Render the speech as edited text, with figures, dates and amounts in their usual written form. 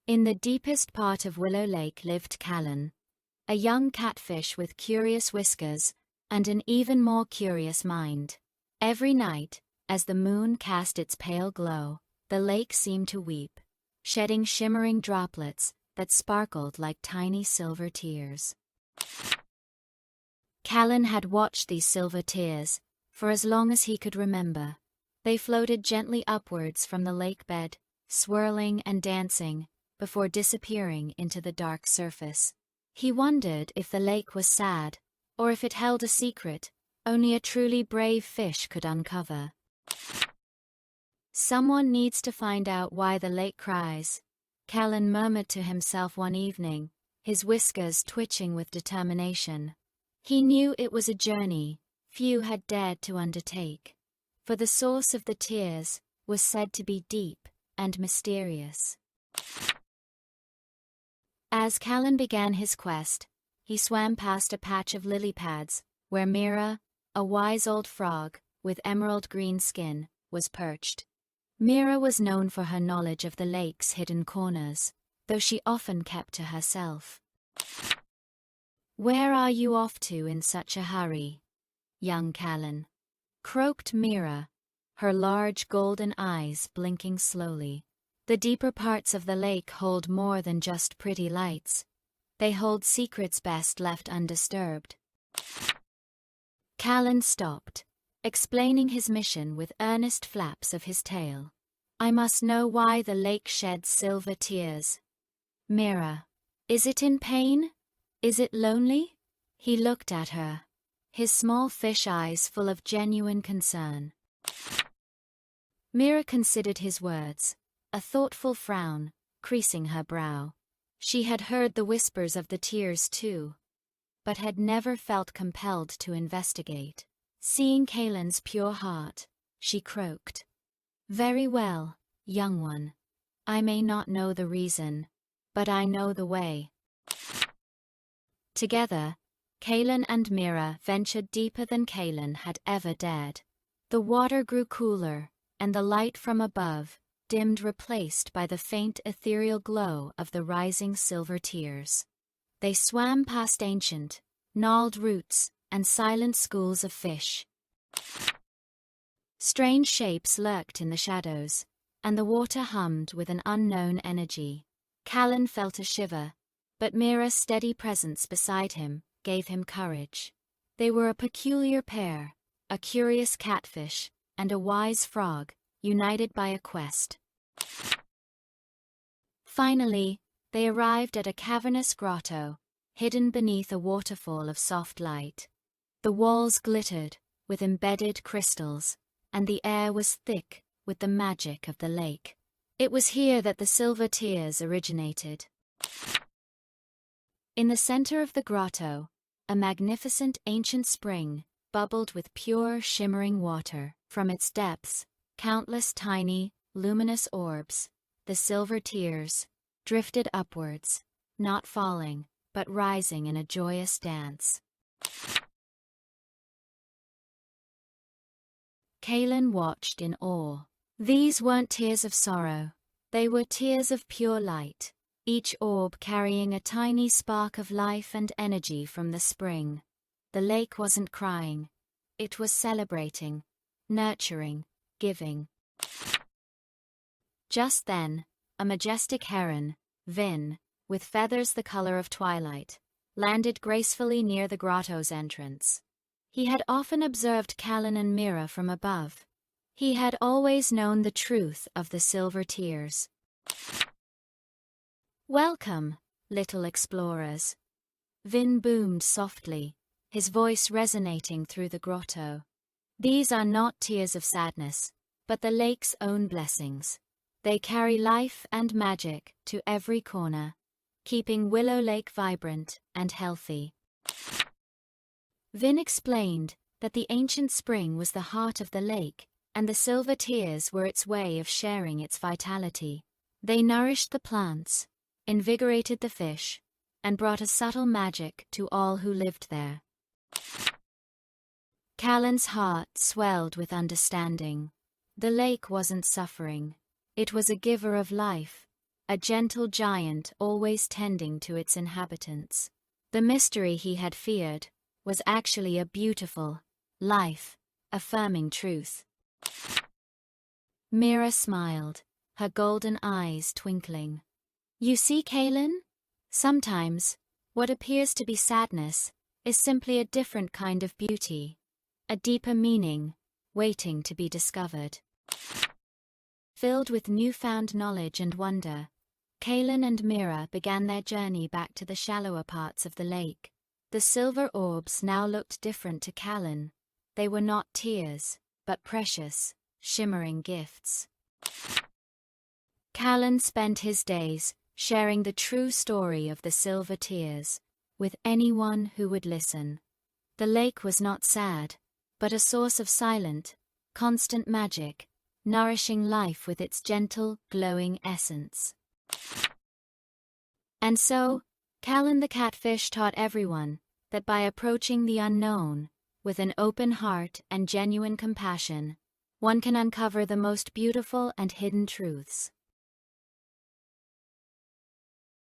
In the deepest part of Willow Lake lived Calen, a young catfish with curious whiskers and an even more curious mind. Every night, as the moon cast its pale glow, the lake seemed to weep, shedding shimmering droplets that sparkled like tiny silver tears. Calen had watched these silver tears for as long as he could remember. They floated gently upwards from the lake bed, swirling and dancing, before disappearing into the dark surface. He wondered if the lake was sad, or if it held a secret only a truly brave fish could uncover. Someone needs to find out why the lake cries, Calen murmured to himself one evening, his whiskers twitching with determination. He knew it was a journey few had dared to undertake, for the source of the tears was said to be deep and mysterious. As Calen began his quest, he swam past a patch of lily pads, where Mira, a wise old frog with emerald green skin, was perched. Mira was known for her knowledge of the lake's hidden corners, though she often kept to herself. "Where are you off to in such a hurry, young Calen?" croaked Mira, her large golden eyes blinking slowly. The deeper parts of the lake hold more than just pretty lights. They hold secrets best left undisturbed. Calen stopped, explaining his mission with earnest flaps of his tail. "I must know why the lake sheds silver tears. Mira, is it in pain? Is it lonely?" He looked at her, his small fish eyes full of genuine concern. Mira considered his words, a thoughtful frown creasing her brow. She had heard the whispers of the tears too, but had never felt compelled to investigate. Seeing Calen's pure heart, she croaked, "Very well, young one. I may not know the reason, but I know the way." Together, Calen and Mira ventured deeper than Calen had ever dared. The water grew cooler, and the light from above dimmed, replaced by the faint ethereal glow of the rising silver tears. They swam past ancient, gnarled roots and silent schools of fish. Strange shapes lurked in the shadows, and the water hummed with an unknown energy. Calen felt a shiver, but Mira's steady presence beside him gave him courage. They were a peculiar pair, a curious catfish and a wise frog, united by a quest. Finally, they arrived at a cavernous grotto, hidden beneath a waterfall of soft light. The walls glittered with embedded crystals, and the air was thick with the magic of the lake. It was here that the silver tears originated. In the center of the grotto, a magnificent ancient spring bubbled with pure, shimmering water. From its depths, countless tiny, luminous orbs, the silver tears, drifted upwards, not falling, but rising in a joyous dance. Calen watched in awe. These weren't tears of sorrow. They were tears of pure light, each orb carrying a tiny spark of life and energy from the spring. The lake wasn't crying. It was celebrating, nurturing, giving. Just then, a majestic heron, Vin, with feathers the color of twilight, landed gracefully near the grotto's entrance. He had often observed Calen and Mira from above. He had always known the truth of the silver tears. "Welcome, little explorers," Vin boomed softly, his voice resonating through the grotto. "These are not tears of sadness, but the lake's own blessings. They carry life and magic to every corner, keeping Willow Lake vibrant and healthy." Vin explained that the ancient spring was the heart of the lake, and the silver tears were its way of sharing its vitality. They nourished the plants, invigorated the fish, and brought a subtle magic to all who lived there. Calen's heart swelled with understanding. The lake wasn't suffering. It was a giver of life, a gentle giant always tending to its inhabitants. The mystery he had feared was actually a beautiful, life-affirming truth. Mira smiled, her golden eyes twinkling. You see, Calen? Sometimes, what appears to be sadness is simply a different kind of beauty, a deeper meaning, waiting to be discovered. Filled with newfound knowledge and wonder, Calen and Mira began their journey back to the shallower parts of the lake. The silver orbs now looked different to Calen. They were not tears, but precious, shimmering gifts. Calen spent his days sharing the true story of the silver tears with anyone who would listen. The lake was not sad, but a source of silent, constant magic, nourishing life with its gentle, glowing essence. And so, Calen the Catfish taught everyone that by approaching the unknown with an open heart and genuine compassion, one can uncover the most beautiful and hidden truths.